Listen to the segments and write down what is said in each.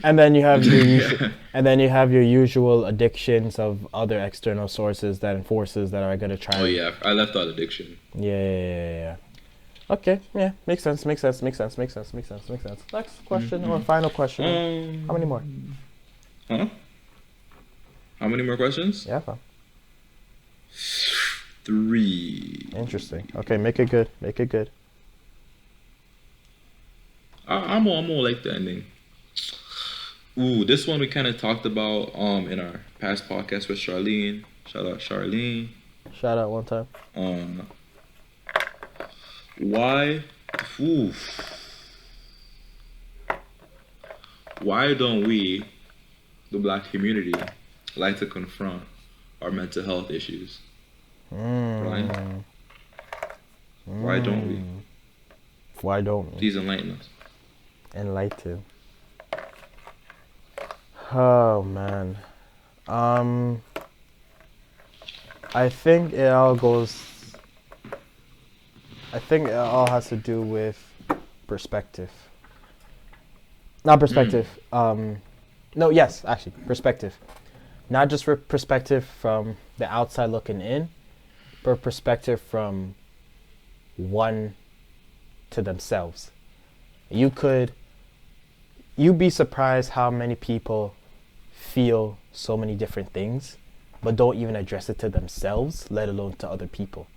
And then you have your usual addictions of other external sources and forces that are gonna try. Oh yeah, I left out addiction. Yeah. Okay, yeah, makes sense. Next question or final question. How many more? Huh? How many more questions? Yeah, fine. 3. Interesting. Okay, make it good. I'm all like the ending. Ooh, this one we kind of talked about in our past podcast with Charlene. Shout out Charlene. Shout out one time. Why? Ooh. Why don't we, the Black community, like to confront our mental health issues? Brian? Why don't we? Please enlighten us. Enlighten. Oh man. I think it all has to do with perspective. Not perspective. Perspective. Not just for perspective from the outside looking in, but perspective from one to themselves. You'd be surprised how many people feel so many different things, but don't even address it to themselves, let alone to other people.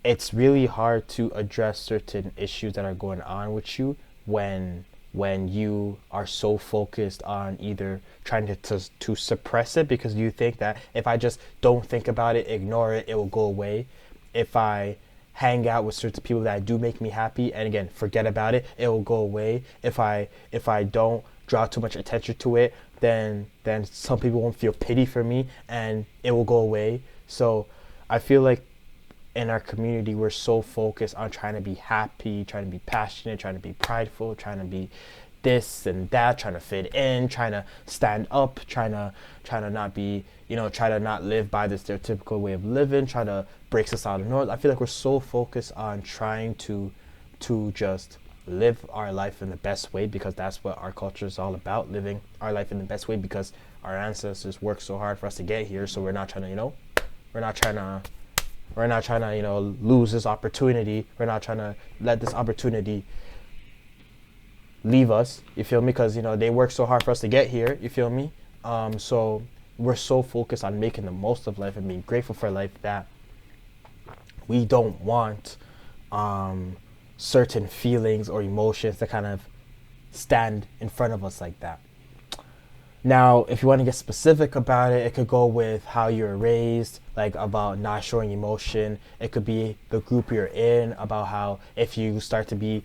It's really hard to address certain issues that are going on with you when you are so focused on either trying to suppress it because you think that if I just don't think about it, ignore it, it will go away. If I hang out with certain people that do make me happy and again forget about it, it will go away. If I don't draw too much attention to it, then some people won't feel pity for me and it will go away. So I feel like in our community we're so focused on trying to be happy, trying to be passionate, trying to be prideful, trying to be this and that, trying to fit in, trying to stand up, trying to not be, try to not live by the stereotypical way of living, try to break societal norms. I feel like we're so focused on trying to just live our life in the best way because that's what our culture is all about, living our life in the best way because our ancestors worked so hard for us to get here. So we're not trying to, lose this opportunity. We're not trying to let this opportunity leave us, you feel me? Because, they worked so hard for us to get here, you feel me? So we're so focused on making the most of life and being grateful for life that we don't want certain feelings or emotions to kind of stand in front of us like that. Now, if you want to get specific about it, it could go with how you're raised, like about not showing emotion. It could be the group you're in, about how if you start to be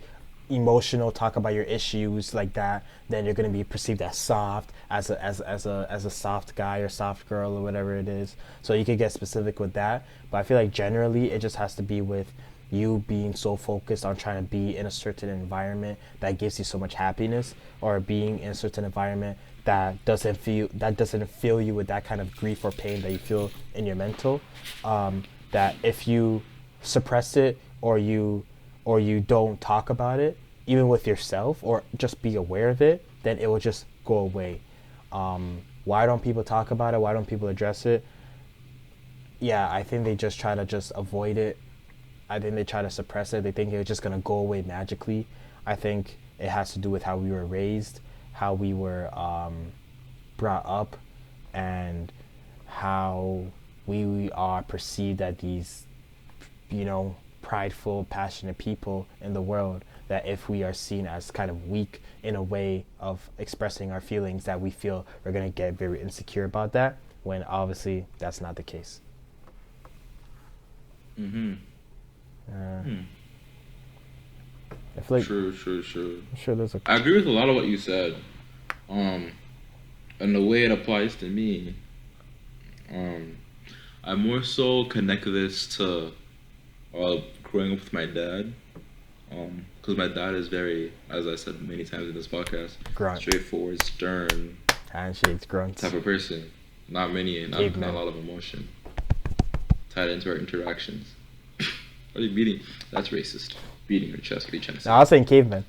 emotional, talk about your issues like that, then you're going to be perceived as soft, as a soft guy or soft girl or whatever it is. So you could get specific with that. But I feel like generally it just has to be with you being so focused on trying to be in a certain environment that gives you so much happiness, or being in a certain environment that doesn't fill you with that kind of grief or pain that you feel in your mental. That if you suppress it or you don't talk about it, even with yourself, or just be aware of it, then it will just go away. Why don't people talk about it? Why don't people address it? Yeah, I think they just try to just avoid it. I think they try to suppress it. They think it's just going to go away magically. I think it has to do with how we were raised, how we were brought up, and how we are perceived as these, prideful, passionate people in the world, that if we are seen as kind of weak in a way of expressing our feelings, that we feel we're going to get very insecure about that, when obviously that's not the case. I feel like True. I'm sure there's I agree with a lot of what you said. And the way it applies to me, I more so connect this to growing up with my dad. Because my dad is very, as I said many times in this podcast, straightforward, stern, handshakes, grunts type of person. Not a lot of emotion. tied into our interactions. What are you beating? That's racist. Beating your chest. What are you trying to say? No, I was saying caveman.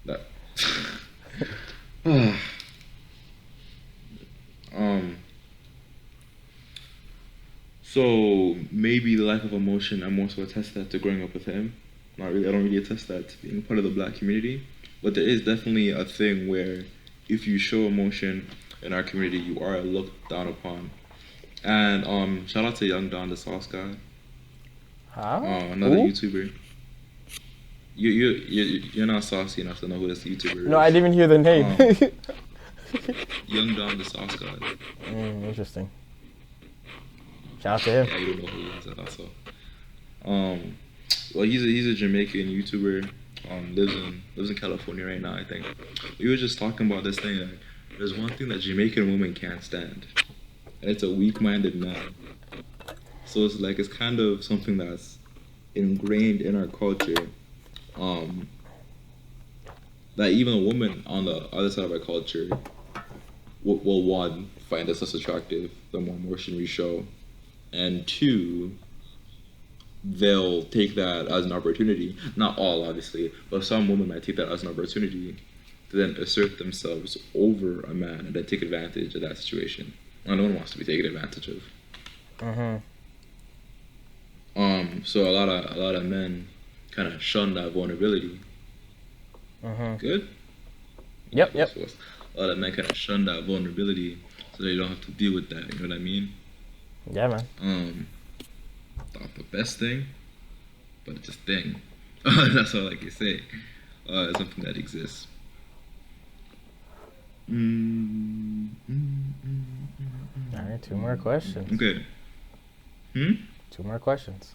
That. So maybe the lack of emotion, I more so attest that to growing up with him. Not really. I don't really attest that to being part of the black community. But there is definitely a thing where if you show emotion in our community, you are looked down upon. And shout out to Young Don, the sauce guy. Huh? Another YouTuber. You're not saucy enough to know who this YouTuber is. No, I didn't even hear the name. Young Don, the sauce guy. Interesting. Shout out to him. Yeah, you don't know who he is. I thought so. Well, he's a Jamaican YouTuber. Lives in California right now, I think. We were just talking about this thing. Like, there's one thing that Jamaican women can't stand, and it's a weak-minded man. So it's kind of something that's ingrained in our culture. That even a woman on the other side of our culture will one, find us less attractive the more emotion we show, and two, they'll take that as an opportunity. Not all, obviously, but some women might take that as an opportunity to then assert themselves over a man and then take advantage of that situation. No one wants to be taken advantage of. So a lot of men kind of shun that vulnerability. Good? Yep. A lot of men kind of shun that vulnerability so they don't have to deal with that, you know what I mean? Yeah, man. Not the best thing, but it's a thing. That's all I can say. It's something that exists. Alright, 2 more questions. Okay. 2 more questions.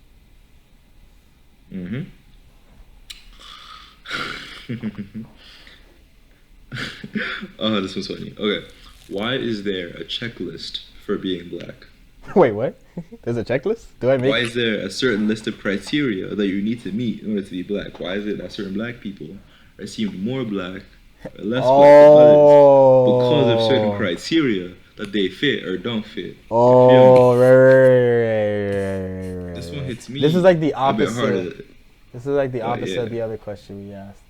Oh, this one's funny. Okay. Why is there a checklist for being black? Wait, what? There's a checklist? Why is there a certain list of criteria that you need to meet in order to be black? Why is it that certain black people are seen more black or less black than others because of certain criteria that they fit or don't fit? Oh, right. This one hits me. This is like the opposite. A bit harder. This is like the opposite of the other question we asked.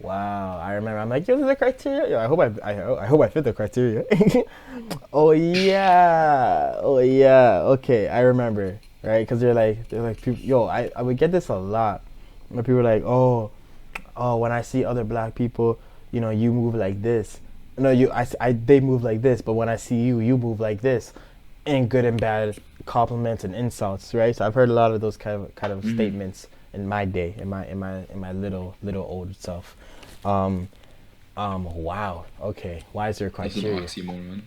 Wow, I remember. I'm like, yo, there's a criteria. Yo, I hope I fit the criteria. Oh yeah. Okay, I remember. Right, because they're like people. Yo, I would get this a lot. Where people are like, oh, when I see other black people, you know, you move like this. No, they move like this, but when I see you, you move like this. And good and bad compliments and insults, right? So I've heard a lot of those kind of statements in my day, in my little old self. Wow. Okay. Why is there a criteria? That's an oxymoron.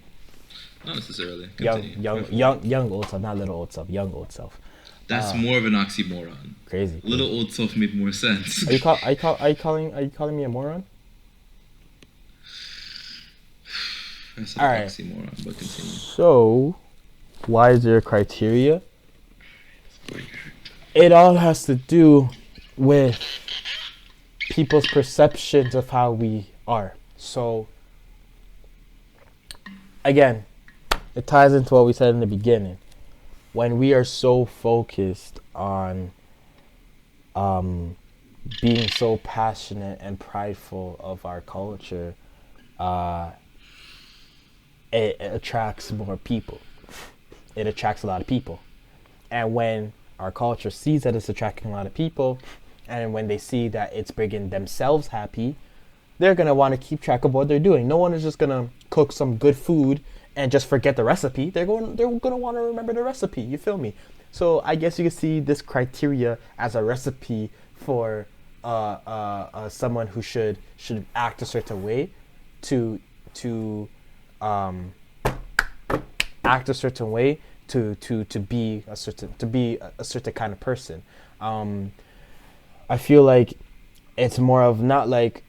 Not necessarily. Young old self, not little old self. Young old self. That's more of an oxymoron. Crazy. Little old self made more sense. Are you calling me a moron? That's an oxymoron, but continue. So, why is there a criteria? It all has to do with people's perceptions of how we are. So, again, it ties into what we said in the beginning. When we are so focused on being so passionate and prideful of our culture, it attracts more people. It attracts a lot of people. And when our culture sees that it's attracting a lot of people, and when they see that it's bringing themselves happy, they're going to want to keep track of what they're doing. No one is just going to cook some good food and just forget the recipe. They're going to want to remember the recipe. You feel me? So I guess you can see this criteria as a recipe for someone who should act a certain way to act a certain way to be a certain kind of person. I feel like it's more of not like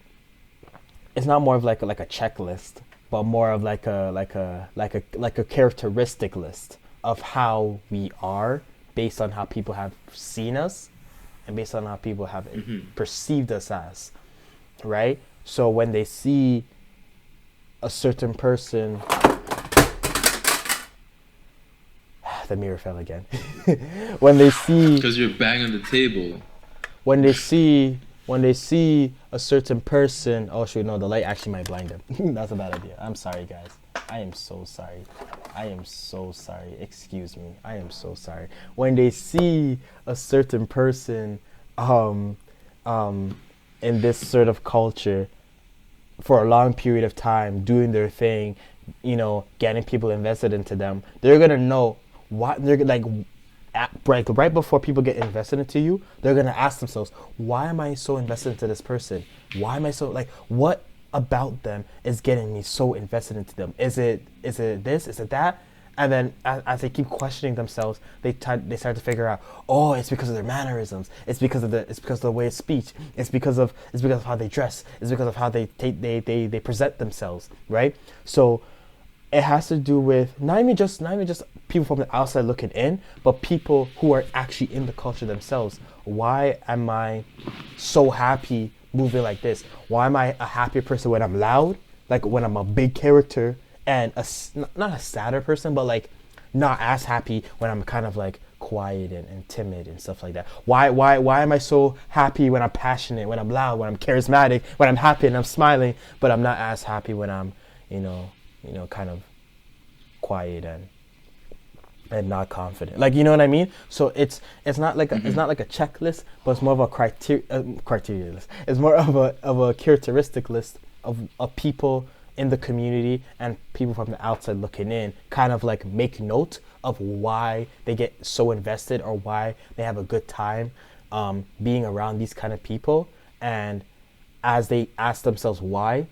a checklist, but more of like a characteristic list of how we are based on how people have seen us and based on how people have perceived us as, right? So when they see a certain person The mirror fell again. When they see, Because you're banging the table. when they see a certain person. Oh shoot, no, the light actually might blind them. That's a bad idea. I'm sorry, guys. I am so sorry. Excuse me. I am so sorry. When they see a certain person in this sort of culture for a long period of time doing their thing, getting people invested into them, they're gonna know what they're like. Right before people get invested into you, they're gonna ask themselves, why am I so invested into this person? Why am I so what about them is getting me so invested into them? Is it this? Is it that? And then as they keep questioning themselves, they start to figure out, oh, it's because of their mannerisms. It's because of the way of speech. It's because of how they dress. It's because of how they present themselves, right? So it has to do with not even just people from the outside looking in, but people who are actually in the culture themselves. Why am I so happy moving like this? Why am I a happy person when I'm loud, like when I'm a big character, and not a sadder person, but like not as happy when I'm kind of like quiet and timid and stuff like that? Why am I so happy when I'm passionate, when I'm loud, when I'm charismatic, when I'm happy and I'm smiling, but I'm not as happy when I'm kind of quiet and not confident, like, you know what I mean? So it's not like a checklist, but it's more of a criteria list. It's more of a characteristic list of people in the community and people from the outside looking in, kind of like make note of why they get so invested or why they have a good time being around these kind of people. And as they ask themselves why,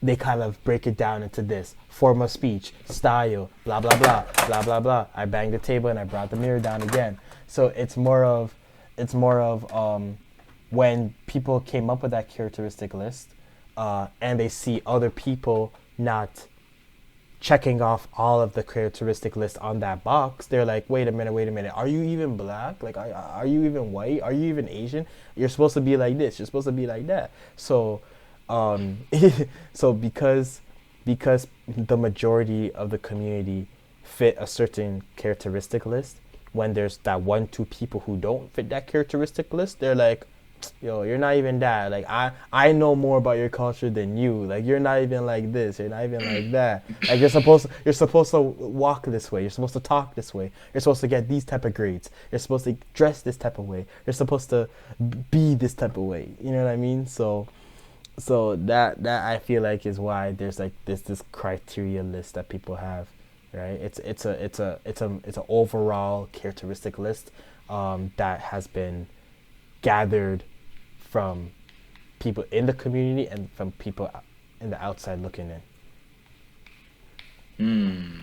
they kind of break it down into this form of speech, style, blah blah blah, blah blah blah. I banged the table and I brought the mirror down again. So it's more of when people came up with that characteristic list, and they see other people not checking off all of the characteristic list on that box, they're like, wait a minute, are you even black? Like, are you even white? Are you even Asian? You're supposed to be like this, you're supposed to be like that. So so because the majority of the community fit a certain characteristic list, when there's that 1-2 people who don't fit that characteristic list, they're like, yo, you're not even that. Like, I know more about your culture than you. Like, you're not even like this. You're not even like that. Like, you're supposed to walk this way. You're supposed to talk this way. You're supposed to get these type of grades. You're supposed to dress this type of way. You're supposed to be this type of way. You know what I mean? So that I feel like is why there's like this criteria list that people have, right? It's an overall characteristic list that has been gathered from people in the community and from people in the outside looking in.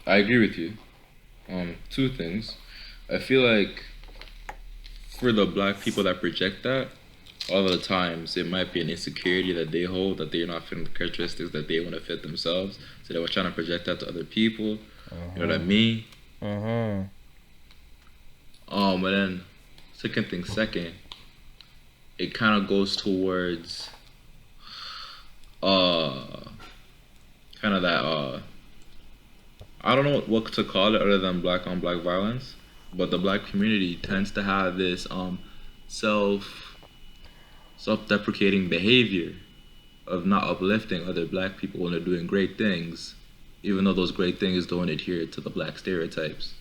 I agree with you. Two things. I feel like for the black people that project that, all the times it might be an insecurity that they hold, that they're not fitting the characteristics that they want to fit themselves, so they were trying to project that to other people. You know what I mean? But then second, it kind of goes towards kind of that I don't know what to call it other than black on black violence, but the black community tends to have this self-deprecating behavior of not uplifting other black people when they're doing great things, even though those great things don't adhere to the black stereotypes.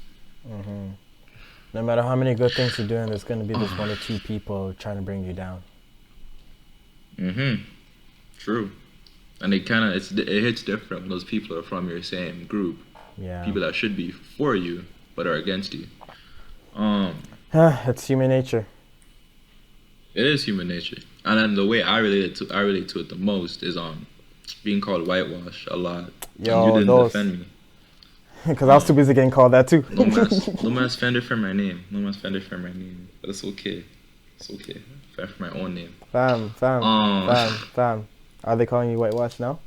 No matter how many good things you're doing, there's going to be this 1 or 2 people trying to bring you down. True. And it hits different when those people are from your same group. Yeah. People that should be for you but are against you. It's human nature. It is human nature. And then the way I relate to it the most is being called whitewash a lot. Yo, and you didn't defend me. Because I was too busy getting called that too. No mass fender for my name. But it's okay. For my own name. Fam. Are they calling you whitewash now?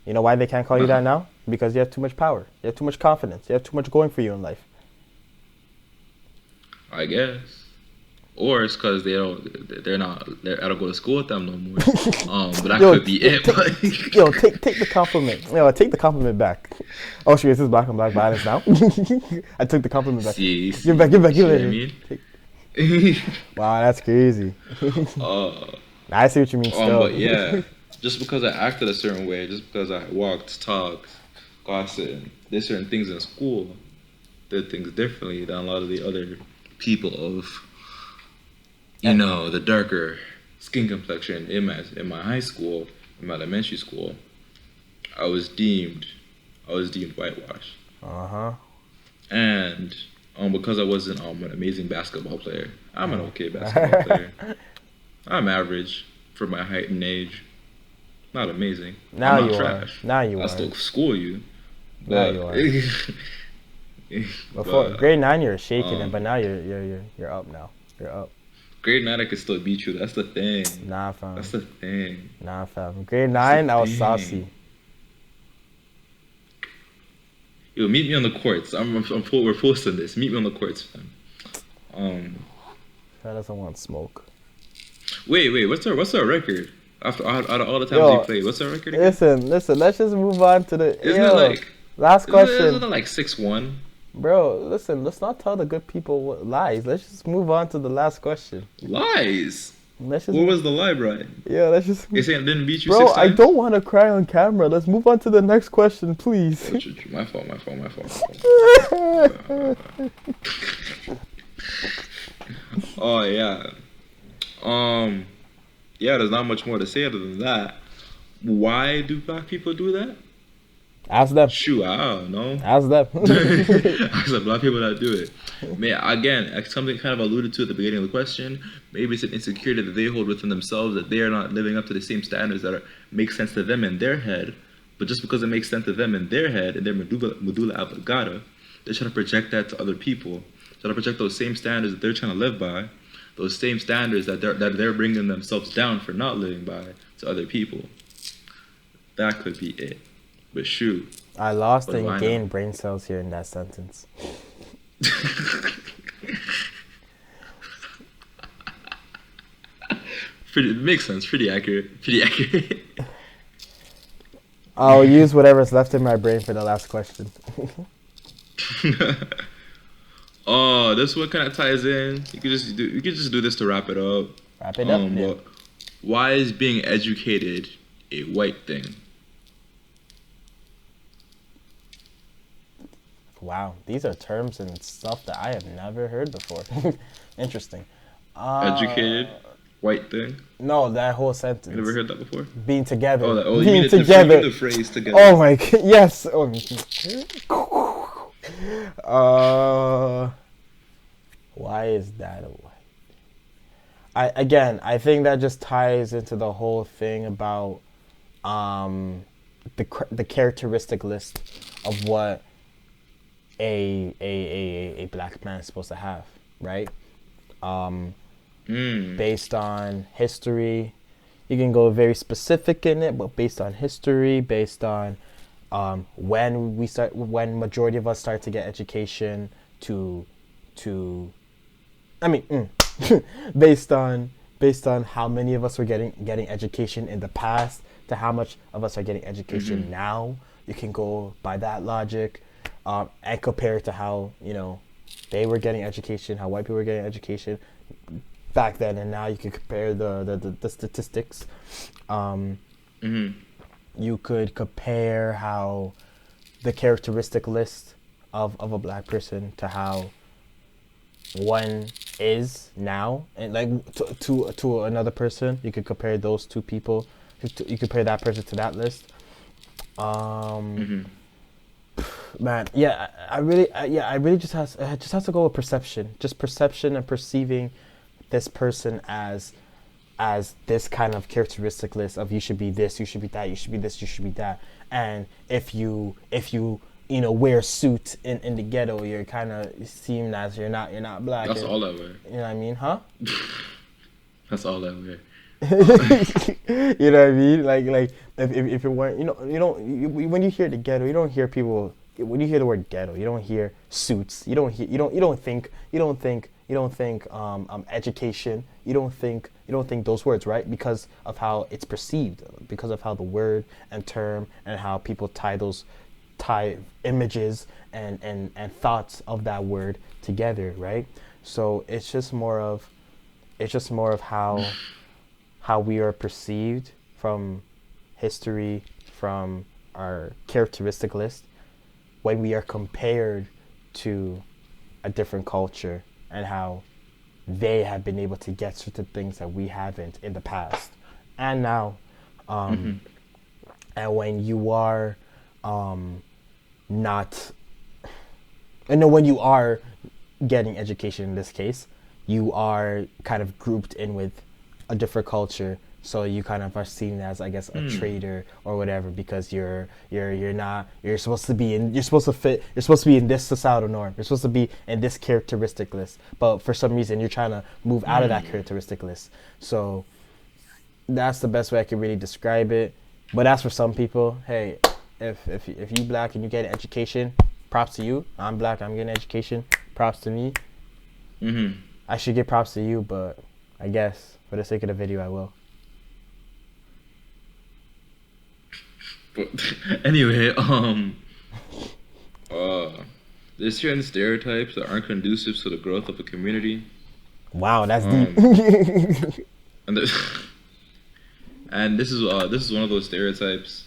You know why they can't call you that now? Because you have too much power. You have too much confidence. You have too much going for you in life. I guess. Or it's because I don't go to school with them no more. But that Yo, could be it. Yo, take the compliment. Yo, take the compliment back. Oh, shit, this is black on black violence now. I took the compliment back. See, Give it back, give it back, give it what I mean? Wow, that's crazy. I see what you mean still. But yeah, just because I acted a certain way, just because I walked, talked, gossiped, did certain things in school, did things differently than a lot of the other people of, the darker skin complexion in my high school, in my elementary school. I was deemed whitewashed. And because I wasn't an amazing basketball player, I'm an okay basketball player. I'm average for my height and age. Not amazing. Now I'm not you trash. are. Now you I are. still school you. Now you are. Before grade 9, you're shaking it, but now you're up now. You're up. Grade 9, I could still beat you. That's the thing. Nah, fam. That's the thing. Nah, fam. Grade 9, I was saucy. Yo, meet me on the courts. We're posting this. Meet me on the courts, fam. That doesn't want smoke. Wait. What's our record? Out of all the times we played, what's our record again? Listen. Let's just move on to the. Isn't it like last question? Isn't it like 6-1? Bro, listen. Let's not tell the good people lies. Let's just move on to the last question. Lies. Let's just. What was the lie, Brian? Yeah, let's just. You saying I didn't beat you? Bro, 6 times? I don't want to cry on camera. Let's move on to the next question, please. My fault. Oh yeah. Yeah, there's not much more to say other than that. Why do black people do that? Ask them. Shoot, I don't know. Ask them. Ask the black people that do it. Man, again, something kind of alluded to at the beginning of the question. Maybe it's an insecurity that they hold within themselves, that they are not living up to the same standards that make sense to them in their head. But just because it makes sense to them in their head, in their medulla oblongata, they're trying to project that to other people. Trying to project those same standards that they're trying to live by. Those same standards that they're bringing themselves down for not living by to other people. That could be it. But shoot. I lost and gained brain cells here in that sentence. Makes sense. Pretty accurate. I'll use whatever's left in my brain for the last question. Oh, this one kind of ties in. You could just do this to wrap it up. Wrap it up. Yeah. Why is being educated a white thing? Wow, these are terms and stuff that I have never heard before. Interesting. Educated, white thing? No, that whole sentence. You never heard that before? Being together. Being together. The phrase together. Oh my god, yes. Why is that a white? I think that just ties into the whole thing about the characteristic list of what a black man is supposed to have, right? Based on history, you can go very specific in it, but based on history, based on when majority of us start to get education based on how many of us were getting education in the past to how much of us are getting education now. You can go by that logic. And compare it to how, they were getting education, how white people were getting education back then and now. You can compare the statistics. You could compare how the characteristic list of a black person to how one is now, and like to another person. You could compare those two people. You compare that person to that list. Man, yeah, I really just has to go with perception. Just perception and perceiving this person as this kind of characteristic list of you should be this, you should be that, you should be this, you should be that. And if you wear a suit in the ghetto, you're kind of seen as you're not black. That's all I wear. You know what I mean, huh? That's all I wear. You know what I mean? Like if you're wearing, when you hear the ghetto, you don't hear people. When you hear the word ghetto, you don't hear suits. You don't think you don't think education, you don't think those words, right? Because of how it's perceived, because of how the word and term and how people tie images and thoughts of that word together, right? So it's just more of how we are perceived from history, from our characteristic list, when we are compared to a different culture, and how they have been able to get certain things that we haven't in the past and now. Mm-hmm. And when you are not, and then when you are getting education in this case, you are kind of grouped in with a different culture. So you kind of are seen as, I guess, a traitor or whatever, because you're supposed to be in, you're supposed to fit, you're supposed to be in this societal norm, you're supposed to be in this characteristic list, but for some reason you're trying to move out of that characteristic list. So that's the best way I can really describe it. But as for some people, hey, if you black and you get an education, props to you. I'm black, I'm getting an education, props to me. Mm-hmm. I should give props to you, but I guess for the sake of the video, I will. But anyway, there's certain stereotypes that aren't conducive to the growth of a community. Wow, that's deep. and and this is one of those stereotypes.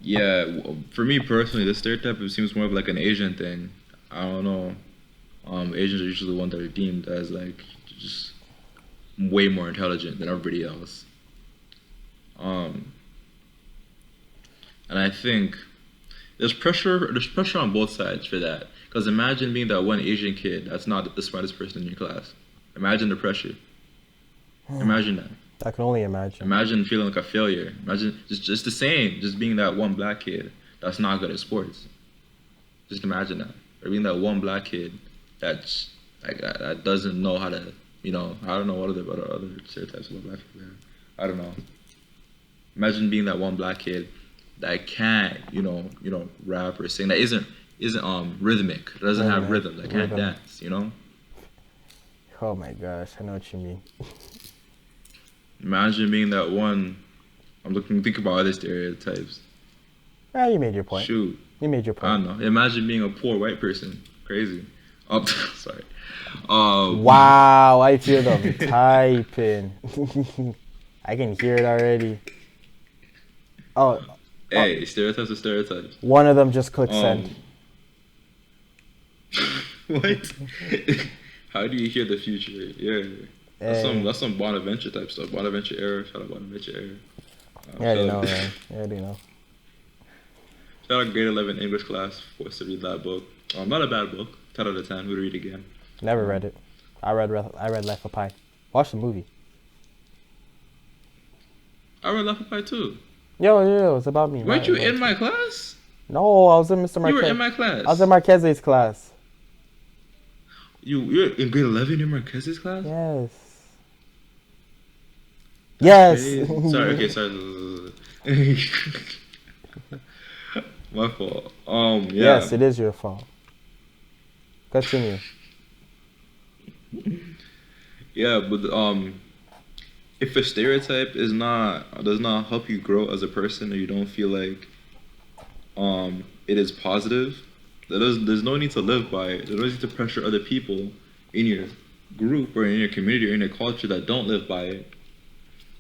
Yeah, for me personally, this stereotype seems more of like an Asian thing. I don't know. Asians are usually the ones that are deemed as like just way more intelligent than everybody else. And I think there's pressure on both sides for that. Because imagine being that one Asian kid that's not the smartest person in your class. Imagine the pressure. Imagine that. I can only imagine. Imagine feeling like a failure. Imagine just the same, just being that one black kid that's not good at sports. Just imagine that. Or being that one black kid that's like that doesn't know how to, I don't know what other stereotypes about black people there. I don't know. Imagine being that one black kid that can't, rap or sing, that isn't rhythmic, that doesn't have rhythm, that can't dance, Oh my gosh, I know what you mean. Imagine being that one. Think about other stereotypes. Ah, you made your point. Shoot. You made your point. I don't know. Imagine being a poor white person. Crazy. Oh, sorry. Wow, I feel them typing. I can hear it already. Hey, stereotypes are stereotypes. One of them just clicked send. What? How do you hear the future? Yeah. That's some Bonaventure type stuff. Bonaventure era. Shout out Bonaventure era. Yeah, I know, man. Yeah, I do know. Shout out grade 11 English class. Forced to read that book. Not a bad book. 10 out of 10. We'd read again. Never read it. I read Life of Pi. Watch the movie. I read Life of Pi too. Yo, it's about me. Weren't you in my class? No, I was in Mr. Marquez. You were in my class. I was in Marquez's class. You're in grade 11 in Marquez's class? Yes. Yes. Sorry. My fault. Yeah. Yes, it is your fault. Continue. Yeah, but if a stereotype does not help you grow as a person, or you don't feel like it is positive, there's no need to live by it. There's no need to pressure other people in your group or in your community or in your culture that don't live by it.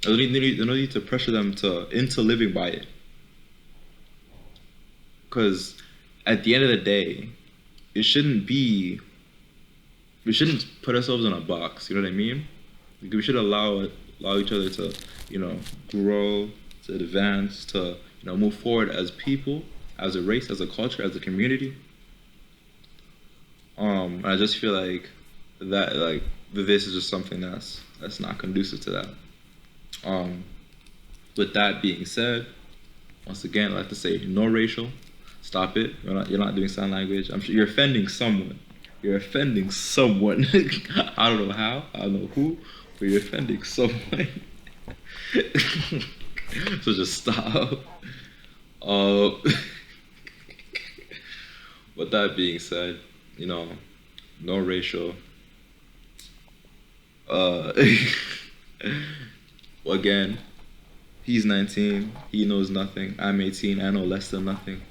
There's no need to pressure them into living by it. Because at the end of the day, we shouldn't put ourselves in a box. You know what I mean? Like, we should allow each other to, grow, to advance, to, move forward as people, as a race, as a culture, as a community. I just feel like this is just something that's not conducive to that. With that being said, once again, I'd like to say no racial. Stop it. You're not doing sign language. I'm sure you're offending someone. You're offending someone. I don't know how. I don't know who. But you're offending someone. So just stop. With that being said, no racial. Again, he's 19. He knows nothing. I'm 18. I know less than nothing.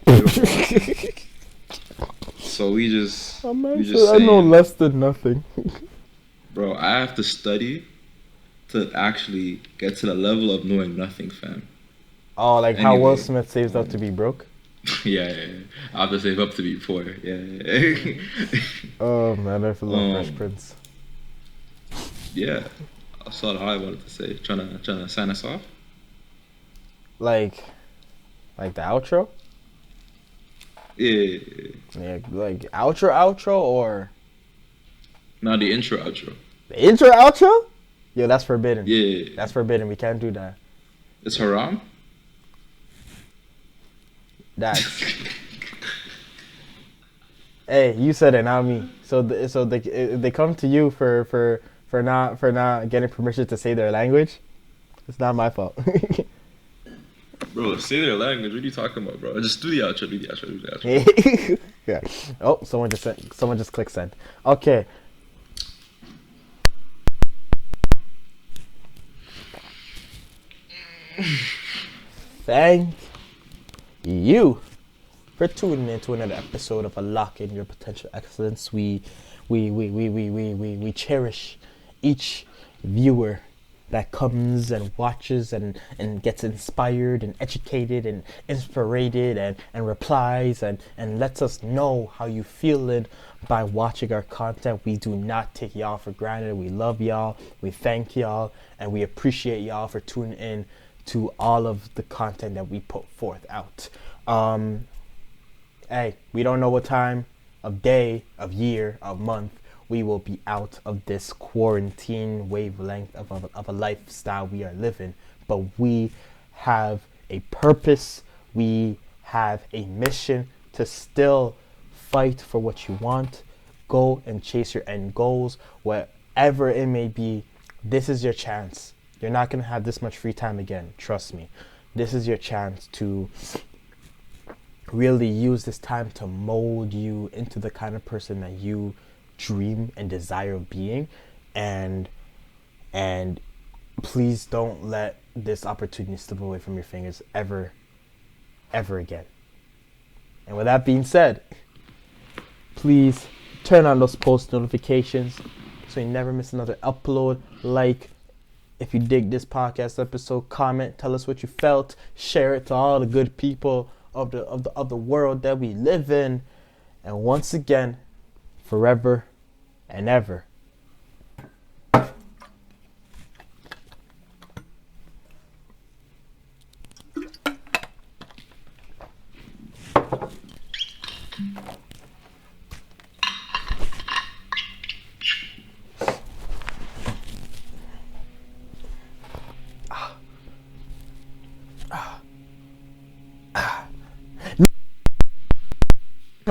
So we just I know less than nothing. Bro, I have to study to actually get to the level of knowing nothing, fam. Oh, like anyway, how Will Smith saves up to be broke? Yeah. I have to save up to be poor. Yeah. Oh man, I love Fresh Prince. Yeah, that's all I wanted to say. Trying to sign us off. Like the outro. Yeah, like outro or. No, the intro outro. The intro outro? Yo, that's forbidden. Yeah, that's forbidden. We can't do that. It's haram. That's. Hey, you said it, not me. So they come to you for not getting permission to say their language. It's not my fault. Bro, say their language. What are you talking about, bro? Just do the outro. Yeah. Oh, someone just clicked send. Okay. Thank you for tuning in to another episode of Unlock in Your Potential Excellence. We cherish each viewer that comes and watches and gets inspired and educated and inspirated and replies and lets us know how you feeling by watching our content. We do not take y'all for granted. We love y'all. We thank y'all and we appreciate y'all for tuning in to all of the content that we put forth out. Hey, we don't know what time of day, of year, of month we will be out of this quarantine wavelength of a lifestyle we are living, but we have a purpose, we have a mission to still fight for what you want. Go and chase your end goals, whatever it may be. This is your chance. You're not going to have this much free time again, trust me. This is your chance to really use this time to mold you into the kind of person that you dream and desire of being, and please don't let this opportunity slip away from your fingers ever again. And with that being said, please turn on those post notifications so you never miss another upload. Like if you dig this podcast episode, comment, tell us what you felt, share it to all the good people of the world that we live in. And once again, forever and ever,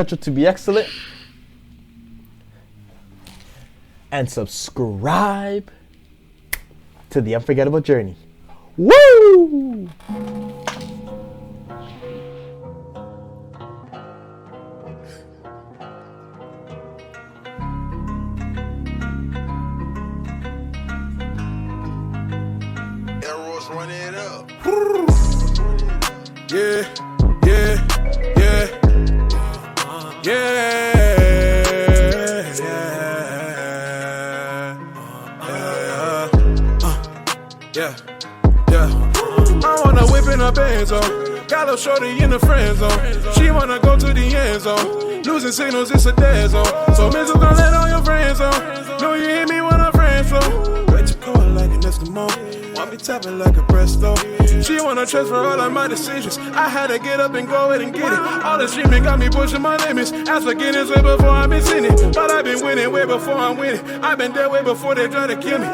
to be excellent, and subscribe to the Unforgettable Journey. Woo! Arrows run it up. Yeah. I wanna whip in her bands on. Got a shorty in the friend zone. She wanna go to the end zone. Losing signals, it's a dead zone. So miss don't let all your friends on. Know you hit me when I'm friends flow. Bet you call like an Eskimo. Want me tapping like a presto. She wanna transfer all of my decisions. I had to get up and go ahead and get it. All the streaming got me pushing my limits. Ask for Guinness way before I've been sinning. But I've been winning way before I'm winning. I've been there way before they try to kill me.